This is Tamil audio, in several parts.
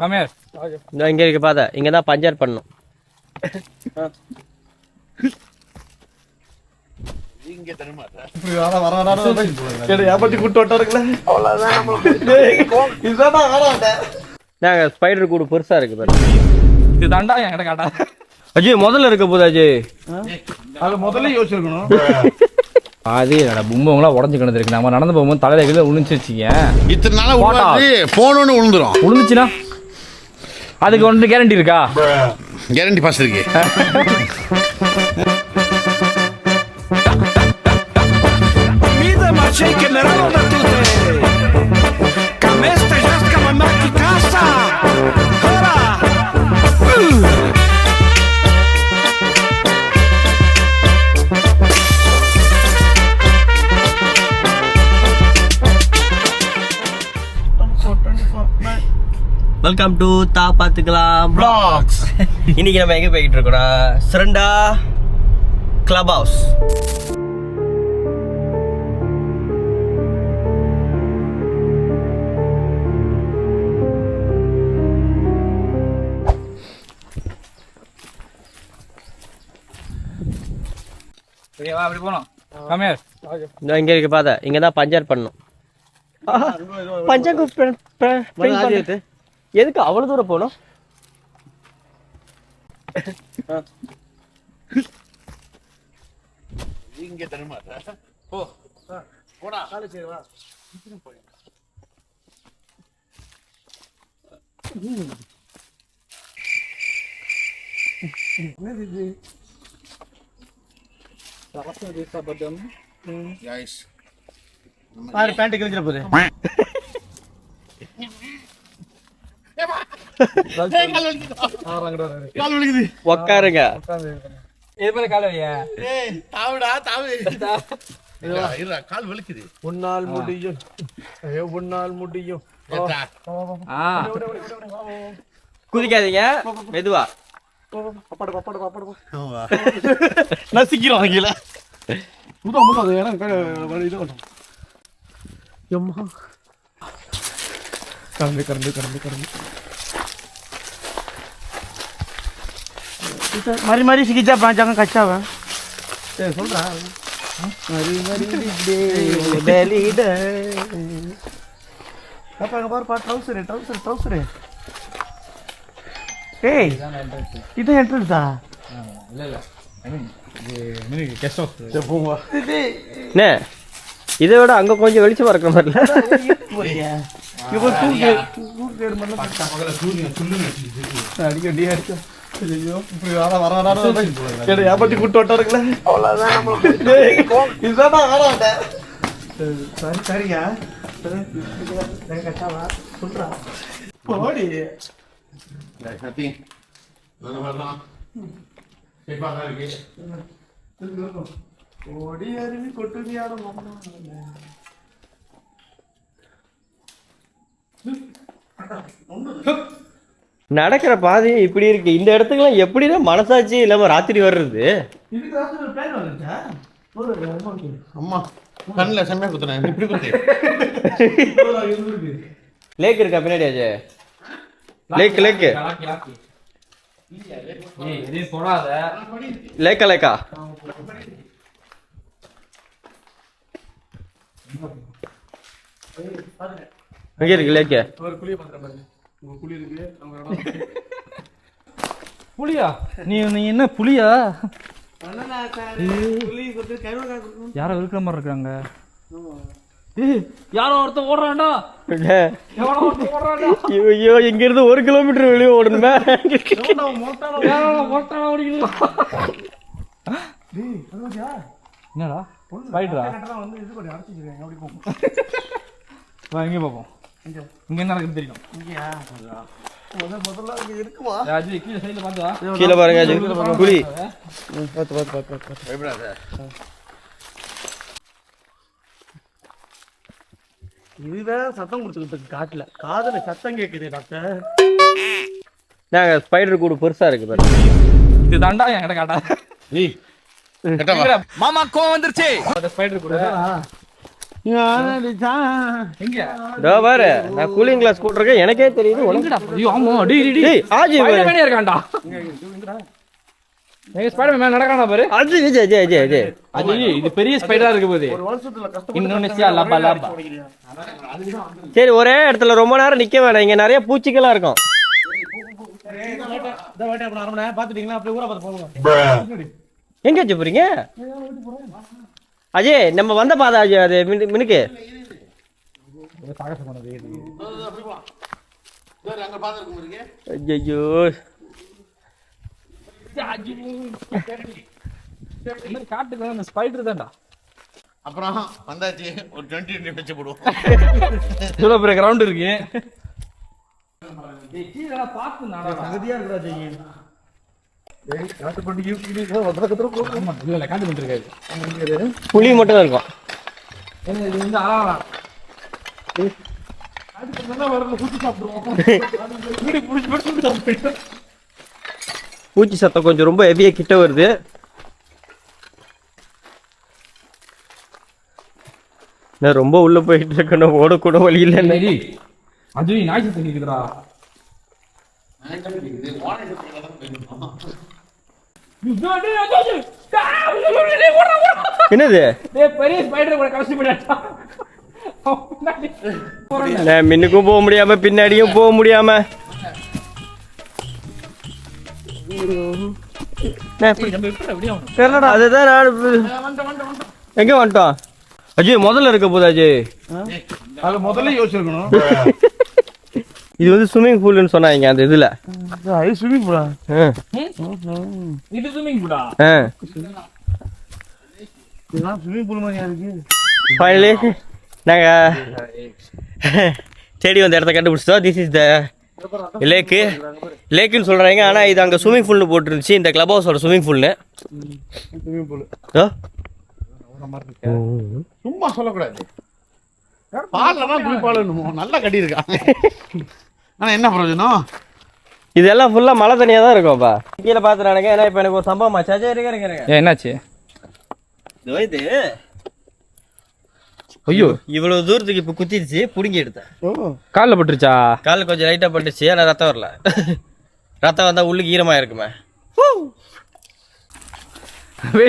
கமேர் இங்க இருக்கு பாத. இங்க தான் பஞ்சர் பண்ணனும். இங்க தரமாட்டா. இப்படி வர கேடு ஏப்பட்டி கூட்டி வட்டாருங்களே. அவ்வளவுதான் நம்ம. இதுதான் ஆறாடா. நாங்க ஸ்பைடர் கூடு பெருசா இருக்கு பாரு. இது தாண்டா என்கிட்ட காட்டா. அஜய் முதல்ல இருக்க போதா அஜய்? அது முதல்ல யோசிச்சிருக்கணும். அது என்னடா பொம்மைங்களா உடஞ்சு கிடந்திருக்கு. நம்ம நடந்து போகும்போது தலையில கீழே விழுந்துச்சிங்க. இத்தனை நாளா உழுவாது போனோன்னு விழுந்துரும். விழுந்துச்சுன்னா அதுக்கு ஒன்று கேரண்டி இருக்கா? கேரண்டி பாஸ் இருக்கு. வெல்கம் டு தா பாத்துக்கலாம் வ்ளாக்ஸ். இன்னைக்கு நம்ம எங்க போயிட்டு இருக்கோம்னா சரண்டா கிளப் ஹவுஸ். அப்படி போனோம். கமேர் இங்க இருக்கு பாத. இங்க தான் பஞ்சர் பண்ணனும். பஞ்சர் எதுக்கு அவ்வளவு தூரம் போனோம்? இங்க தரமாட்டா. போ போடா. காலை சரி வா. போய் என்னது சாப்பிட்டு தேசா பட்டம். गाइस பாரு பேண்ட் கிழிஞ்சிர போகுது. உட்காருங்க. இது மேல கால் வலியா? ஏய் தாவுடா தாவு. இருடா கால் வலிக்குது. உன்னால் முடியும். உன்னால் முடியும். ஏத்தா. குதிக்காதீங்க மெதுவா. நசிக்கிறோம் கீழே. முத அது இடம் இது பண்ணும். எம்மா கரண்டு मारी मारी सीखा पांच जगह कच्चा हुआ सुन रहा मारी मारी बेली day apa yang baru pak trouser hey itu entrance ah இல்ல ஐ மீன் இது கெஸ்ட் ஹவுஸ். போவா நே இதை விட அங்க கொஞ்சம் வெளிச்சமா இருக்கிற மாதிரி இல்ல? இப்போ தூக்கு मतलब மகள சூரியன் சுள்ளுன்னு அடிக்கடி அடிச்சா ஐயோ இப்படி வர கேடு ஏப்பட்டி கூட்டி வட்டாருங்களே. அவ்வளவுதான் நம்ம. இதுதான் ஆறாடா. சரி சரியா கச்சாவா சொல்றா போடி. நத்திங் நான் வரலாம். சேஃபா இருக்கு. ஓடி அருவி கொட்டுதியாட மாமா. நடக்கிற பாதை இப்படி இருக்கு. இந்த இடத்துக்குலாம் எப்படிதான் மனசாட்சி இல்லாம ராத்திரி வர்றது? இதுக்கு ராத்திரி ஒரு பிளான் வந்துச்சா? அம்மா கண்ணுல செம்மையா குத்துறேன். இப்படி குத்து. லேக் இருக்கா பின்னாடி அஜய்? லேக் ஏய் இது போடாத. லேக்கா இங்க இருக்கு லேக்கு. ஒரு குளிய பண்ற மாதிரி உங்க குளி இருக்கு அவங்க புலியா? நீ என்ன புலியா? யாரோ இருக்கிற மாதிரி இருக்காங்க. யாரோ ஒருத்தன் ஓடுறான்டா. ஐயோ இங்க இருந்து 1 கிலோமீட்டர் வெளியே ஓடணுமே. என்னடா ஸ்பைடரா? வந்து இது பண்ணி அடிச்சிருக்காங்க. அப்படி போகும். வா இங்க பாப்போம். இங்க என்ன நடக்குது தெரியும். இங்கயா முதல்ல அங்க இருக்குமா? அஜய் கீழ சைடுல பாத்து வா. கீழ பாருங்க அஜய் குளி. பாத்து பயப்படாத. இதுதான் சத்தம் கொடுத்துக்கிட்டு காட்டுல காதுல சத்தம் கேக்குது டாக்டர். நாங்க ஸ்பைடர் கூடு பெருசா இருக்கு பாரு. இது தாண்டா என்கிட்ட காட்டா. ஏய் கட்டவா. மாமா கோவம் வந்துருச்சு. அந்த ஸ்பைடர் கூட எங்க இதோ பாரு நான் கூலிங் கிளாஸ் போட்டிருக்கேன் எனக்கே தெரியுது எங்கடா ஐயோ ஆமா டேய் ஆஜி ஸ்பைடர்மேனே இருக்கான்டா எங்க ஸ்பைடர்மேன் நடக்கறானா பாரு ஆஜி ஜே அது இது பெரிய ஸ்பைடரா இருக்கு போகுது இந்தோனேசியா லபா லபா சரி ஒரே இடத்துல ரொம்ப நேரம் நிக்க வேணாம் இங்க நிறைய பூச்சிகளா இருக்கும் எங்க வச்சு போறீங்க அஜய் நம்ம வந்த பாதை அஜய் அது மினுக்கு ஐயோ காட்டுக்கு அந்த ஸ்பைடர் தான்டா அப்புறம் வந்தாச்சு ஒரு 20 வச்சு போடுவோம். இவ்வளவு பெரிய கிரவுண்ட் இருக்கு புளி மட்டும் தான் இருக்கும் பூச்சி சத்தம் கொஞ்சம் ரொம்ப ஹெவியா கிட்ட வருது நான் ரொம்ப உள்ள போயிட்டு இருக்கேன் ஓடக்கூட வழி இல்லை அது நாய் சத்தம் கேக்குதுடா என்னது பெரிய ஸ்பைடர் கூட கடைசி போயிட்டா நான் முன்னுக்கும் போக முடியாம பின்னாடியும் போக முடியாம அதுதான் எங்க வந்துட்டோம் அஜய் முதல்ல இருக்க போது அஜய் அது முதல்ல யோசிச்சிருக்கணும். இது வந்து ஸ்விம்மிங் பூல்னு சொன்னாங்க அந்த இதுல ஸ்விம்மிங் பூலா? இது ஸ்விம்மிங் பூலா இதெல்லாம் ஸ்விம்மிங் பூல் மாதிரியா இருக்கு. ஃபைனலி நாங்க தேடி வந்த இடத்த கண்டுபிடிச்சோம். திஸ் இஸ் த லேக்குன்னு சொல்றாங்க. ஆனா இது அங்க ஸ்விம்மிங் பூல்னு போட்டுருந்துச்சு. இந்த கிளப் ஹவுஸோட ஸ்விம்மிங் பூல்னு. ஸ்விம்மிங் பூல் சும்மா சொல்லக்கூடாது. பால்லாம் குளிப்பாளனுமோ நல்லா கட்டி இருக்கான். ஆனா என்ன பிரயோஜனம்? இதெல்லாம் ஃபுல்லா மழை தண்ணியா தான் இருக்கும்ப்பா. கீழே பாத்துறானுங்க. ஏன்னா இப்ப எனக்கு ஒரு சம்பவம் ஆச்சு. இருங்க என்னாச்சு? இது ஐயோ இவ்வளவு தூரத்துக்கு இப்ப குத்திடுச்சு. புடுங்கி எடுத்தேன். காலில் பட்டுருச்சா? காலில் கொஞ்சம் லைட்டா பட்டுச்சு. ஆனா ரத்தம் வரல. ரத்தம் வந்தா உள்ளுக்கு ஈரமா இருக்குமே.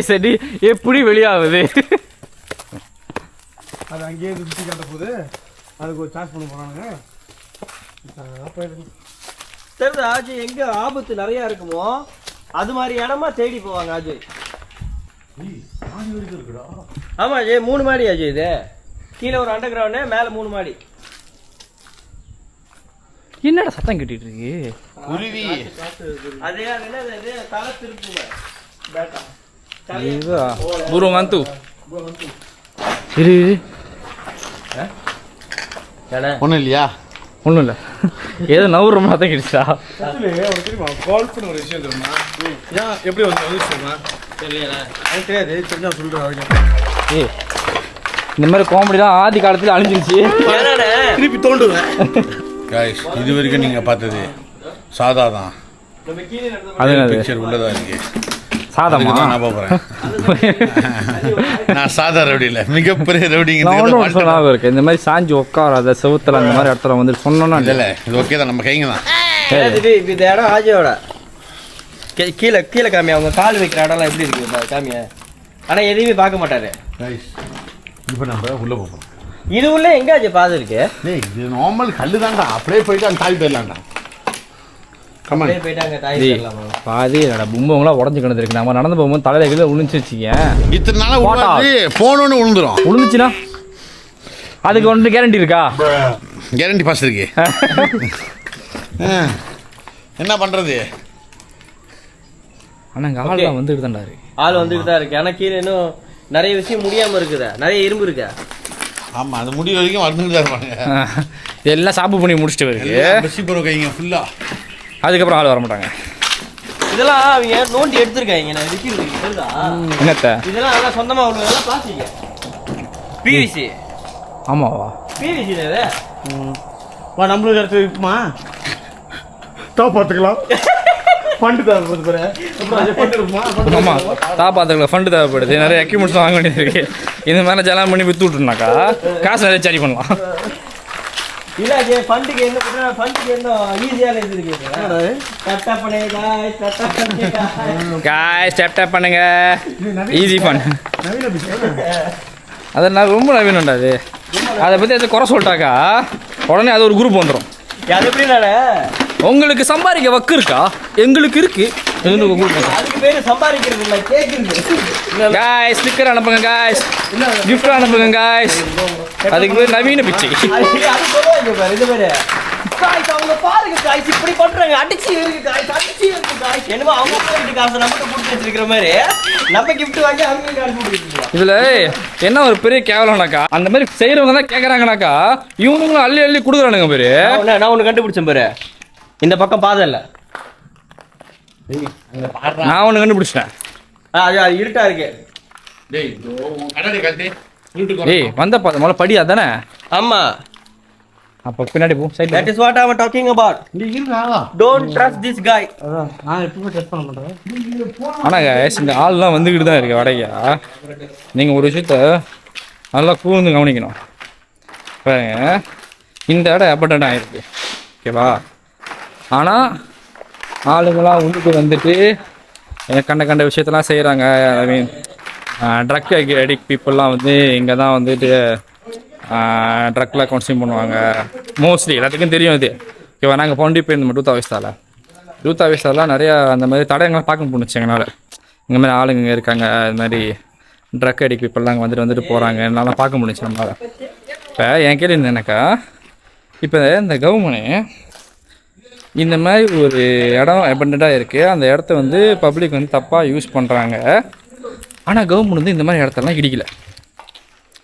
சரி எப்படி வெளியாகுது? அது அங்கேயே சுற்றி காட்ட போகுது. அதுக்கு ஒரு சார்ஜ் பண்ண போறானுங்க. தெரியுது ஆஜி எங்க ஆபத்து நிறைய இருக்குமோ அது மாதிரி இடமா தேடி போவாங்க அஜய். ஆமா அஜய் 3 மாடி அஜய். இது கீழே ஒரு அண்டர் கிரவுண்டு, மேல 3 மாடி. என்னடா சத்தம் கேட்டுட்டு இருக்கு? குருவி அதே என்னது தலை திருப்புமே பேட்டா burung hantu. இரு ஒன்றும் இல்லையா? ஒன்றும் இல்லை, ஏதோ நவுற மாதிரி தான் கிடைச்சா. தெரியுமா கோல்ஃப்னு ஒரு விஷயம் தெரியுமா? ஏன் எப்படி வந்து தெரியுமா? எனக்கு தெரியாது. தெரிஞ்சா சொல்றேன். ஏ இந்த மாதிரி காமெடி தான் ஆதி காலத்தில் அழிஞ்சிருச்சு. திருப்பி தோண்டுவேன். கைஸ் இது வரைக்கும் நீங்க பார்த்தது சாதா தான். அது என்னது? பிக்சர் உள்ளதா இருக்கு. சாதமா? நான் போறேன். நான் சாதா ரவுடி இல்லை, மிகப்பெரிய ரவுடிங்க. ஞாபகம் இருக்கு. இந்த மாதிரி சாஞ்சி உட்காராத செவுத்துல அந்த மாதிரி இடத்துல வந்து சொன்னோன்னா இல்லை இது ஓகே தான், நம்ம கைங்க தான். இந்த இடம் ஆஜியோட கீழே கீழே காமி. அவங்க கால் வைக்கிற இடம்லாம் எப்படி இருக்கு காமிய. ஆனா எதையுமே பார்க்க மாட்டாரு. கைஸ் இப்போ நம்ம உள்ள போகிறோம். இது உள்ள எங்க ஆச்சு பாதை இருக்கு? டேய் இது நார்மல் கல்லு தான்டா. அப்படியே போயிட்டு அந்த தாய் போயிடலாம்டா. கமான் போயிட்டாங்க தாய் சொல்லலாமா? பாதி பொம்மைலாம் உடஞ்சி கிடந்திருக்கு. நம்ம நடந்து போகும்போது தலையில கீழே விழுந்துச்சு வச்சுக்க. இத்தனை நாளாக விழுந்து போனோன்னு விழுந்துரும். விழுந்துச்சுன்னா அதுக்கு ஒன்று கேரண்டி இருக்கா? கேரண்டி பாஸ் இருக்கு. என்ன பண்றது? ஆனால் இங்கே ஆள்லாம் வந்துட்டு தான்டா இருக்கு. ஆள் வந்துட்டு தான் இருக்கு. ஆனா கீழே இன்னும் நிறைய விஷயம் முடியாம இருக்குதா, நிறைய இரும்பு இருக்கா. ஆமா அது முடிய வரைக்கும் வந்துட்டு தான் இருப்பாங்க. எல்லாம் சாப்பு பண்ணி முடிச்சுட்டு இருக்கு. பசி போகிற கைங்க ஃபுல்லா. அதுக்கப்புறம் ஆள் வர மாட்டாங்க. இதெல்லாம் அவங்க நோண்டி எடுத்துருக்காங்க. நான் விற்கிறது தெரியுதா? என்னத்த இதெல்லாம் நல்லா சொந்தமா உள்ள எல்லாம் பிளாஸ்டிக் பிவிசி. ஆமாவா? பிவிசி இது. நம்மளுக்கு அடுத்து இருக்குமா? பார்த்துக்கலாம். ஃபண்ட் தேவைப்படுது பாரு. அப்புறம் அதை ஃபண்ட் இருக்குமா? ஆமாம் தாப்பாத்துக்கு ஃபண்டு தேவைப்படுது, நிறைய எக்யூப்மெண்ட்ஸ் வாங்க வேண்டியது இருக்கு. இந்த மாதிரி ஜலாம் பண்ணி விற்று விட்டுருனாக்கா காசு நிறைய சாரி பண்ணலாம். இல்ல ஃபண்டுக்கு என்ன பண்ற, ஃபண்டுக்கு என்ன ஈஸியான இது இருக்கு. டட்டா பண்ணுங்க காய் ஸ்டெப் பண்ணுங்க, ஈஸி ஃபண்ட். அது நான் ரொம்ப நவீனம்டா அது. அதை பற்றி ஏதாச்சும் குறை சொல்லிட்டாக்கா உடனே அது ஒரு குரூப் வந்துடும். அது எப்படி நானே உங்களுக்கு சம்பாதிக்க வக்கு இருக்கா, எங்களுக்கு இருக்கு. அதுக்கு பேரு சம்பாதிக்கிறது இல்ல, கேக்குறது. காய்ஸ் ஸ்டிக்கர் அனுப்புங்க, காய்ஸ் கிஃப்ட் அனுப்புங்க காய்ஸ். அதுக்கு பேர் நவீன பிச்சை. அது சொல்லுவாங்க பாரு, இது பேரு காய்ஸ் அவங்க பாருங்க காய்ஸ் இப்படி பண்றாங்க, அடிச்சு இருக்கு காய்ஸ், அடிச்சு இருக்கு காய்ஸ். என்னமோ அவங்க போயிட்டு காசு நமக்கு கொடுத்து வச்சிருக்கிற மாதிரி நம்ம கிஃப்ட் வாங்கி அவங்க காசு கொடுத்துருக்கோம். இதுல என்ன ஒரு பெரிய கேவலம்னாக்கா, அந்த மாதிரி செய்யறவங்க தான் கேட்கறாங்கனாக்கா இவனுங்களும் அள்ளி அள்ளி கொடுக்குறானுங்க பேரு. நான் ஒண்ணு கண்டுபிடிச்சேன் பாரு, இந்த பக்கம் பாதை இல்ல, நான் ஒண்ணு கண்டுபிடிச்சிட்டேன். அது இருட்டா இருக்கு. ஏய் வந்த பாதை முதல்ல படி அதானே. ஆமா, அப்ப பின்னாடி போ சைடுல. that is what I am talking about. நீ இருடா. Don't trust this guy. அதான் நான் எப்பவுமே டெஸ்ட் பண்ண மாட்டேன். ஆனா guys இந்த ஆள்லாம் வந்துக்கிட்டு தான் இருக்கு வடையா. நீங்க ஒரு விஷயத்த நல்லா கூர்ந்து கவனிக்கணும். பாருங்க இந்த இடம் அபண்டன்ட் ஆயிருக்கு, ஓகேவா? ஆனா ஆளுங்களாம் வந்துட்டு கண்ட விஷயத்தெல்லாம் செய்கிறாங்க. ஐ மீன் ட்ரக் அடிக்ட் பீப்புளெலாம் வந்து இங்கே தான் வந்துட்டு ட்ரக்லாம் கன்சியூம் பண்ணுவாங்க மோஸ்ட்லி. எல்லாத்துக்கும் தெரியும் இது, ஓகேவா? நாங்கள் போண்டி போயிருந்தோம் யூத் ஆஃபீஸாலாம் நிறையா அந்த மாதிரி தடயங்கள்லாம் பார்க்க முடிஞ்சிச்சு எங்களால். இந்த மாதிரி ஆளுங்க இருக்காங்க, இது மாதிரி ட்ரக் அடிக்ட் பீப்புளெலாம் வந்துட்டு போகிறாங்க, என்னால் பார்க்க முடிஞ்சிச்சு நம்மளால். இப்போ என் கேள்வி என்னக்கா, இப்போ இந்த கவர்மெண்ட்டு இந்த மாதிரி ஒரு இடம் அபண்டன்ட்டாக இருக்குது, அந்த இடத்த வந்து பப்ளிக் வந்து தப்பாக யூஸ் பண்ணுறாங்க. ஆனால் கவர்மெண்ட் வந்து இந்த மாதிரி இடத்தெல்லாம் இடிக்கலை.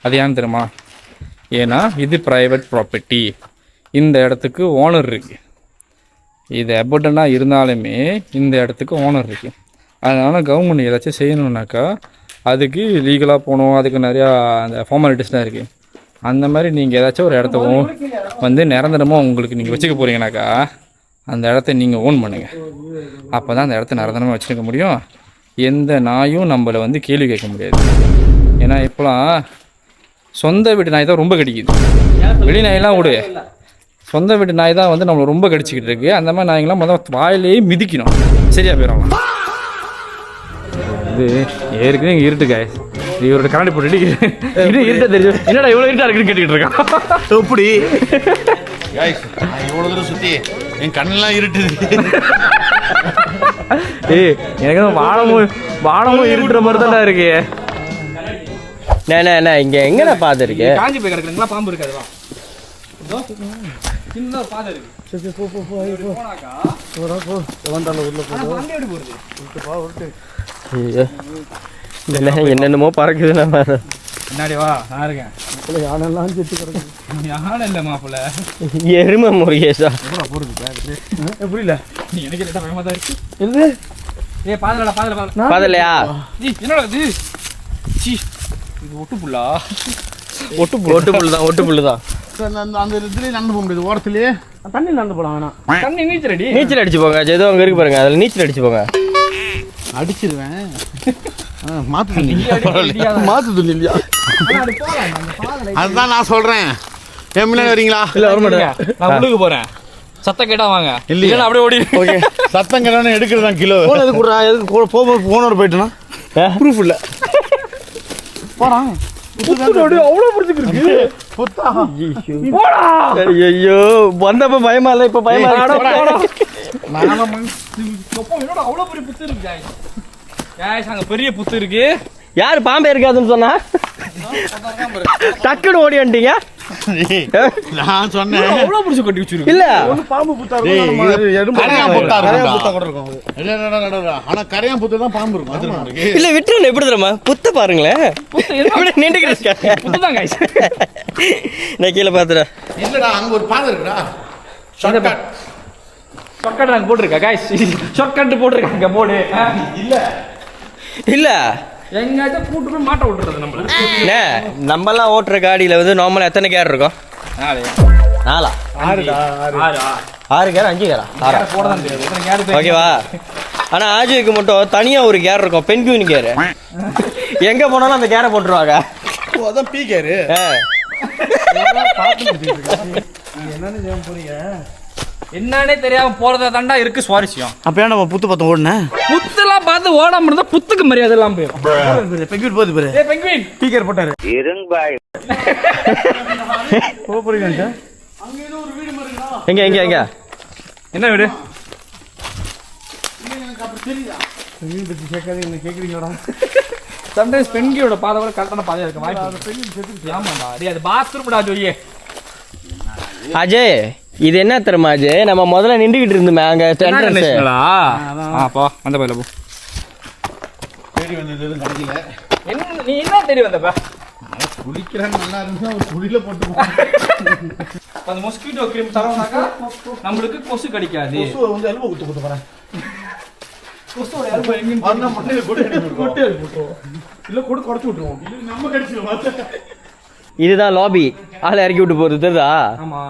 அது ஏன்னு தெரியுமா? ஏன்னா இது ப்ரைவேட் ப்ராப்பர்ட்டி, இந்த இடத்துக்கு ஓனர் இருக்குது. இது அபண்டன்ட்டாக இருந்தாலுமே இந்த இடத்துக்கு ஓனர் இருக்குது. அதனால் கவர்மெண்ட் ஏதாச்சும் செய்யணுன்னாக்கா அதுக்கு லீகலாக போகணும், அதுக்கு நிறையா அந்த ஃபார்மாலிட்டிஸ்லாம் இருக்குது. அந்த மாதிரி நீங்கள் ஏதாச்சும் ஒரு இடத்த வந்து நிரந்தரமாக உங்களுக்கு நீங்கள் வச்சுக்க போகிறீங்கனாக்கா அந்த இடத்த நீங்கள் ஓன் பண்ணுங்கள். அப்போ தான் அந்த இடத்த நிரந்தரமாக வச்சுருக்க முடியும். எந்த நாயும் நம்மளை வந்து கேள்வி கேட்க முடியாது. ஏன்னா இப்போலாம் சொந்த வீட்டு நாய் தான் ரொம்ப கடிக்குது, வெளி நாயெல்லாம் விடு. சொந்த வீட்டு நாய் தான் வந்து நம்மளை ரொம்ப கடிச்சிக்கிட்டு இருக்கு. அந்த மாதிரி நாய்ங்களாம் முதல்ல வாயிலேயே மிதிக்கணும், சரியாக போயிடும். இது ஏற்கனவே இங்கே இருட்டு காய், இவரோட கண்ணாடி போட்டு இது இருட்ட தெரியும். என்னடா இவ்வளோ இருட்டா இருக்குன்னு கேட்டுக்கிட்டு இருக்கான். எப்படி இவ்வளோ தூரம் சுற்றி என் கண்ணெல்லாம் இருட்டுது. ஏய் எனக்கு வானமும் இருட்டுற மாதிரி தான் இருக்கு. இங்க எங்கடா பாதை இருக்கு? காஞ்சி போய் கிடக்குறீங்களா? பாம்பு இருக்காதுவா? சின்ன பாதை இருக்கு. சரி போ போனாக்கா போ வந்தால உள்ள போ. அங்க எப்படி போறது? போ உருட்டு. என்னென்னமோ பறக்குது. நம்ம முன்னாடி வா, நான் இருக்கேன். யானெல்லாம் செத்து கிடக்கு. யானை இல்லை மாப்பிள்ள, எருமை முருகேஷா. எப்படா போறது? புரியல. நீ எனக்கு லேட்டா பயமா தான் இருக்கு. எது? ஏய் பாதலடா பாதலையா? என்னடா இது? சீ, இது ஒட்டு புல்லா? ஒட்டு புல்லு தான். அந்த இதுலயே நடந்து போக முடியாது, ஓரத்துலயே தண்ணி நடந்து போலாம். வேணாம், தண்ணி நீச்சல் அடிச்சு போங்க. ஏதோ அங்க இருக்கு பாருங்க, அதுல நீச்சல் அடிச்சு போங்க. அடிச்சிருவேன். மாத்து துணி இல்லையா? அதுதான் நான் சொல்றேன். என் முன்னாடி வரீங்களா? இல்ல வர மாட்டேன், நான் உள்ளுக்கு போறேன். சத்தம் கேட்டா வாங்க, இல்லையா அப்படியே ஓடி. ஓகே, சத்தம் கேட்டானே எடுக்கிறதான் கிலோ. போன் எதுக்கு கூடா? எதுக்கு போகும்போது போனோட போயிட்டேன்னா ப்ரூஃப் இல்லை. போறான் அவ்வளோ பிடிச்சிருக்கு. ஐயோ வந்தப்ப பயமா இல்ல, இப்ப பயமா. அவ்வளோ பெரிய புத்து இருக்கு. அங்க பெரிய புத்து இருக்கு. யாரு பாம்பே இருக்காதுன்னு சொன்னா டக்குன்னு ஓடி வந்துட்டீங்க. நான் சொன்னேன் அவ்வளோ பிடிச்சி கட்டி வச்சிருக்கு. இல்ல பாம்பு புத்தா ஆனா கரையான் புத்து தான் பாம்பு இருக்கும். இல்ல விட்டுருங்க, எப்படி தெரியுமா புத்த பாருங்களேன். புத்து தான் காய்ஸ். நான் கீழே பாத்துறேன். இல்லடா, அங்க ஒரு பாதை இருக்குடா. ஷார்ட்கட் நாங்க போட்டுருக்கா காய்ஸ், ஷார்ட்கட் போட்டுருக்காங்க போடு. இல்ல எங்கேயாச்சும் கூட்டு போய் மாட்ட விட்டுறது நம்மள. நம்மலாம் ஓட்டுற காடியில வந்து நார்மலா எத்தனை கேர் இருக்கும்? 4 கேர் 5 கேரா? 6 போட தான் தெரியாது. ஓகேவா? ஆனா ஆஜிக்கு மட்டும் தனியா ஒரு கேர் இருக்கும், பென்குயின் கேர். எங்க போனாலும் அந்த கேரை போட்டுருவாங்க. அதான் பீ கேரு. என்னன்னே தெரியாம போறதா தாண்டா இருக்கு சுவாரஸ்யம். அப்ப ஏன் நம்ம புத்து பார்த்தோம் ஓடுனேன்? புத்தெல்லாம் பார்த்து ஓடாம இருந்தா புத்துக்கு மரியாதை எல்லாம் போயிடும். பெங்குயின் போகுது பாரு. ஏய் பெங்குயின் பீ கேர் போட்டாரு. போறீங்க எங்க எங்க எங்க என்ன வீடு? பெங்குயின் பத்தி கேட்காது என்ன கேக்குறீங்களா? சம்டைம்ஸ் பெண்கியோட பாதை கூட கரெக்டான பாதையா இருக்கு. வாய்ப்பு. ஆமாண்டா. டேய் அது பாத்ரூம்டா ஜோயே. அஜய், இது என்ன தெரியுமா அஜய்? நம்ம முதல்ல நின்றுகிட்டு இருந்தோமே அங்க என்ட்ரன்ஸ். போ அந்த பையில போ. தேடி வந்தது எதுவும் கிடைக்கல. என்ன நீ என்ன தேடி வந்தப்ப? குளிக்கிறேன்னு நல்லா இருந்தா ஒரு குடியில போட்டு அந்த மொஸ்கிட்டோ கிரீம் தரவனாக்கா நம்மளுக்கு கொசு கடிக்காது. கொசு வந்து எலும்பு குத்து போறேன். கொசுவோட எலும்பு எங்க வந்தா மண்டையில கொட்டை போட்டுருவோம். இல்ல கூட குறைச்சு விட்டுருவோம். இல்ல நம்ம கடிச்சிடுவோம். இதுதான் லாபி. ஆளை இறக்கி விட்டு போறது தெரியுதா? ஆமா.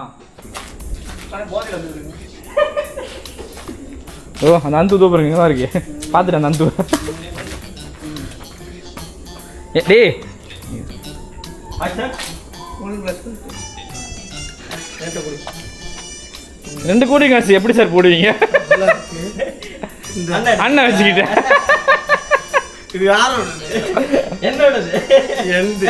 ஓ அந்த அந்து தூப்புறீங்க தான் இருக்கு. பாத்துட்டு அந்த அந்து. டேய் ரெண்டு கோடி காசு எப்படி சார் போடுவீங்க? அண்ணன் வச்சுக்கிட்டேன். இது யாரோட? என்னோடது? எந்த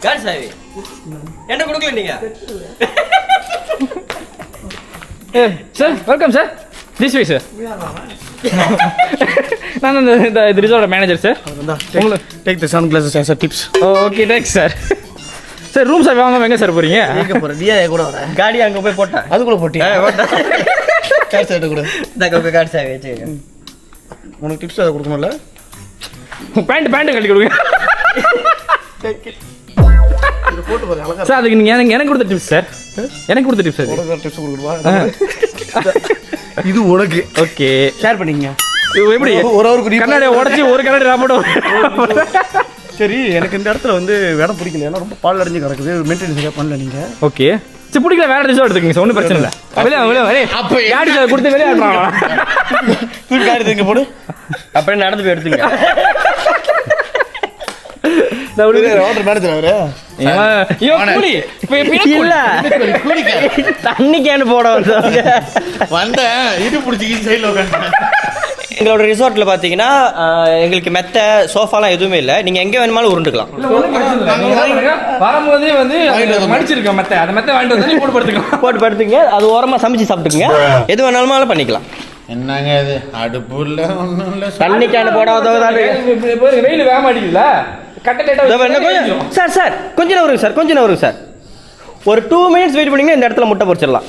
கார் சாவி என்ன கொடுக்கல நீங்க? Sir welcome sir. This way sir. நான் இந்த ரிசார்ட்டோட manager sir. Take the sunglasses as a tips. Okay thanks sir. Sir room sir வாங்க எங்க சார் போறீங்க? எங்க போற? நீ கூட வர. காடி அங்க போய் போட்டேன். அதுக்குள்ள போட்டியா? கார் சைடு கூட. இந்த கார் சாவி வச்சு உனக்கு டிப்ஸ் அதை கொடுக்கணும்ல? பேண்ட் கட்டி கொடுங்க இது போட்டு பாரு அழகா. சார். அதுக்கு நீங்க எனக்கு கொடுத்த டிப்ஸ் சார். எனக்கு கொடுத்த டிப்ஸ் சார். உனக்கு டிப்ஸ் கொடுக்கணுமா? இது உனக்கு. ஓகே ஷேர் பண்ணிக்கங்க. எப்படி ஒரு கண்ணாடியை உடச்சி ஒரு கண்ணாடி ராமோட. சரி, எனக்கு இந்த இடத்துல வந்து இடம் பிடிக்கல. ஏன்னா ரொம்ப பால் அடைஞ்சு கிடக்குது. மெயின்டெனன்ஸ் சரியா பண்ணல நீங்க. ஓகே சரி பிடிக்கல வேற ரிசார்ட் எடுத்துக்கங்க சார். ஒன்றும் பிரச்சனை இல்லை. வெளியே காடி சார் கொடுத்து விளையாடுறான். காடி தூக்கி போடு. அப்படியே நடந்து போய் எடுத்துங்க. வாட்டர் மேனேஜர் அவரு. தண்ணி கேனு போட வந்த இது பிடிச்சிக்கிட்டு சைடில் உட்காந்து. எங்களோட ரிசார்ட்ல பாத்தீங்கன்னா எங்களுக்கு மெத்த சோஃபாலாம் எதுவுமே இல்லை. நீங்க எங்க வேணுமாலும் உருண்டுக்கலாம். வரும்போதே வந்து மடிச்சிருக்கோம் மெத்த. அந்த மெத்த வாங்கிட்டு வந்து போட்டு படுத்துக்கலாம். போட்டு படுத்துங்க. அது ஓரமா சமைச்சு சாப்பிட்டுக்குங்க. எது வேணாலும் பண்ணிக்கலாம். என்னங்க இது அடுப்பு இல்ல ஒண்ணும் இல்ல. தண்ணி கேனு போடாத வெயில் வேக மாட்டேங்குதுல. சார் சார் கொஞ்ச நேரம் வருங்க சார். கொஞ்ச நேரம் வருங்க சார். ஒரு 2 minutes வெயிட் பண்ணீங்கன்னா இந்த இடத்துல முட்டை பொரிச்சிடலாம்.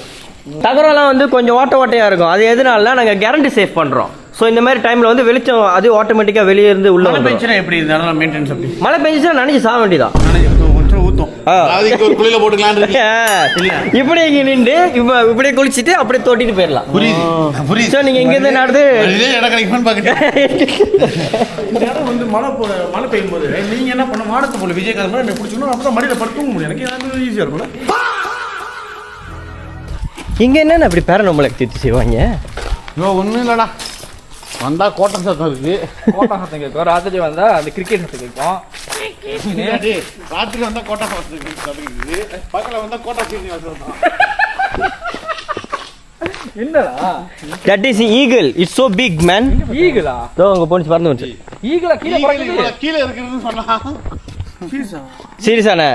தகரெல்லாம் வந்து கொஞ்சம் ஓட்டையாக இருக்கும். அது எதனால நாங்கள் கேரண்டி சேவ் பண்ணுறோம். ஸோ இந்த மாதிரி டைமில் வந்து வெளிச்சம் அது ஆட்டோமேட்டிக்காக வெளியே இருந்து உள்ள மழை பெஞ்சுனா எப்படி இருந்தாலும் மெயின்டெனன்ஸ் அப்படி. மழை பெஞ்சுன்னா நினைச்சு சாக வேண்டியதான். ஊத்தும். அதுக்கு ஒரு குளியில போட்டுக்கலாம். இப்படி இங்க நின்று இப்படியே குளிச்சுட்டு அப்படியே தோட்டிட்டு போயிடலாம். புரியுது. ஸோ நீங்கள் இங்கேருந்து நடந்து இடம் கிடைக்குமான்னு பார்க்குறேன். இந்த இடம் வந்து மழை பெய்யும் போது நீங்க என்ன பண்ண மாடத்தை போல விஜயகாந்த் மாதிரி எனக்கு பிடிச்சணும். அப்பதான் மடியில் படுத்து தூங்க முடியும். எனக்கு ஏதாவது ஈஸியாக இருக்கும்ல. இங்க என்னென்ன அப்படி பேரநார்மல் ஆக்டிவிட்டி செய்வாங்க? ஒன்றும் இல்லைடா. வந்தா கோட்டம் சத்தம் இருக்கு. கோட்டம் சத்தம் கேட்கும். ராத்திரி வந்தா அந்த கிரிக்கெட் சத்தம் கேட்கும். ராத்திரி வந்தா கோட்டா சத்தம் இருக்குது. பக்கத்தில் வந்தா கோட்டா சீனி சத்தம். என்னடா? That is eagle. It's so big, man. ஈகிளா? தோ அங்க போனிச்சு பறந்து வந்துச்சு. ஈகிளா கீழே பறக்குது. கீழே இருக்குதுன்னு சொன்னா. சீரியஸானே?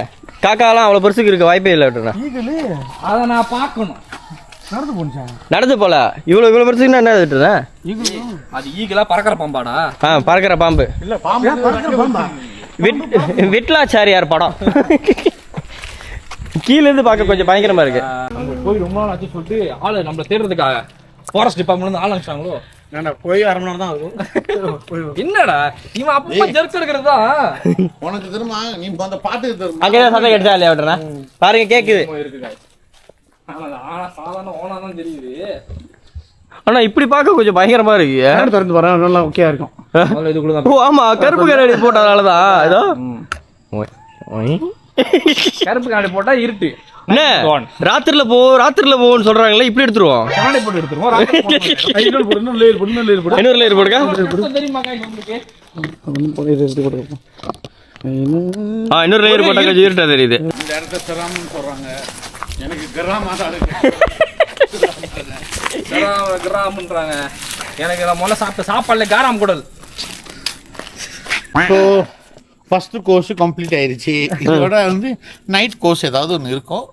காக்காலாம் அவ்வளோ பெருசுக்கு இருக்க வாய்ப்பே இல்லை. விட்டுறேன். அதை நான் பார்க்கணும். நடந்து போனிச்சா? நடந்து போல. இவ்வளோ பெருசுக்குன்னா என்ன விட்டுறேன்? அது ஈகிளா பறக்கிற பாம்பாடா? பறக்கிற பாம்பு இல்ல. பாம்பா விட்லாச்சாரியார் படம். கீழே இருந்து பார்க்க கொஞ்சம் பயங்கரமா இருக்கு. போய் ரொம்ப நாள் ஆச்சு சொல்லிட்டு ஆளு நம்மள தேடுறதுக்காக ஃபாரஸ்ட் டிபார்ட்மெண்ட் ஆள் அனுப்பிச்சாங்களோ. போய் 1/2 மணி நேரம் தான் ஆகும். என்னடா இவன் அப்பா ஜெர்க் எடுக்கிறது தான். உனக்கு தெரியுமா? நீ அந்த பாட்டுக்கு தெரியுமா? அங்கே சத்தம் கேட்டா இல்லையா? விட்டுறேன் பாருங்க கேக்குது. சாதாரண ஓனா தான் தெரியுது. ஆனா இப்படி பார்க்க கொஞ்சம் பயங்கரமா இருக்கு. திறந்து வரேன். நல்லா ஓகே இருக்கும். ஓ ஆமா, கருப்பு கண்ணாடி போட்டதுனாலதான் ஏதோ கருப்பு கண்ணாடி போட்டா இருட்டு. என்ன ராத்திரில போவோம்னு சொல்றாங்களே, இப்படி எடுத்துருவோம். கண்ணாடி போட்டு எடுத்துருவோம். இன்னொரு போடு, இன்னொரு லேயர் போடு, இன்னொரு லேயர் போடு. இன்னொரு லேயர் போடுங்க. தெரியுமா உங்களுக்கு? இன்னொரு லேயர் போட்டா கொஞ்சம் இருட்டா தெரியுது. இந்த இடத்த சிராமன்னு சொல்றாங்க, எனக்கு கிராம தான் கிராமன்றாங்க. எனக்கு நான் முதல்ல சாப்பிட்ட சாப்பாடுல காராம் கூடல். ஸோ ஃபர்ஸ்ட் கோர்ஸ் கம்ப்ளீட் ஆயிருச்சு. இதோட வந்து நைட் கோர்ஸ் ஏதாவது ஒன்று இருக்கும்.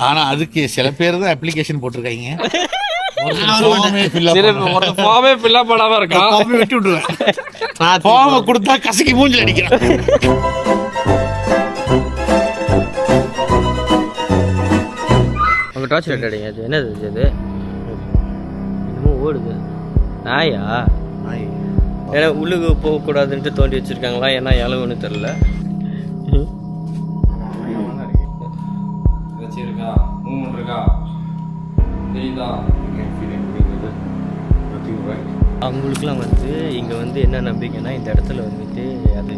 ஆனால் அதுக்கு சில பேர் தான் அப்ளிகேஷன் போட்டிருக்காங்க. ஃபார்மே ஃபில் அப் பண்ணாம இருக்கா? வெட்டி விட்டுருவேன். ஃபார்மை கொடுத்தா கசக்கி மூஞ்சில் அடிக்கிறேன். உங்க டார்ச் லைட் அடிங்க. அது என்னது இது? என்னமோ ஓடுது. நாயா? ஏன்னா உள்ளுக்கு போகக்கூடாதுன்ட்டு தோண்டி வச்சிருக்காங்களா? ஏன்னா இளவுன்னு தெரில. இருக்கா மூமெண்ட் இருக்கா தெரியுதா? அவங்களுக்குலாம் வந்து இங்கே வந்து என்ன நம்பிக்கைன்னா, இந்த இடத்துல வந்துட்டு அது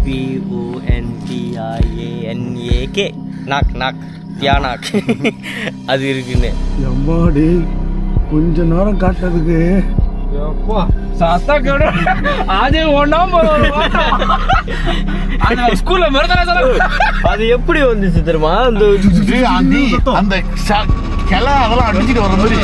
PONTIANAK நாக் தியானாக் அது இருக்குன்னு. எம்மாடி கொஞ்ச நேரம் காட்டுறதுக்கு சத்தா கேடு. அது ஒண்ணாம் ஸ்கூல்ல மறந்துடா. அது எப்படி வந்துச்சு தெரியுமா? அந்த அந்த கிளை அதெல்லாம் அடிச்சுட்டு வர மாதிரி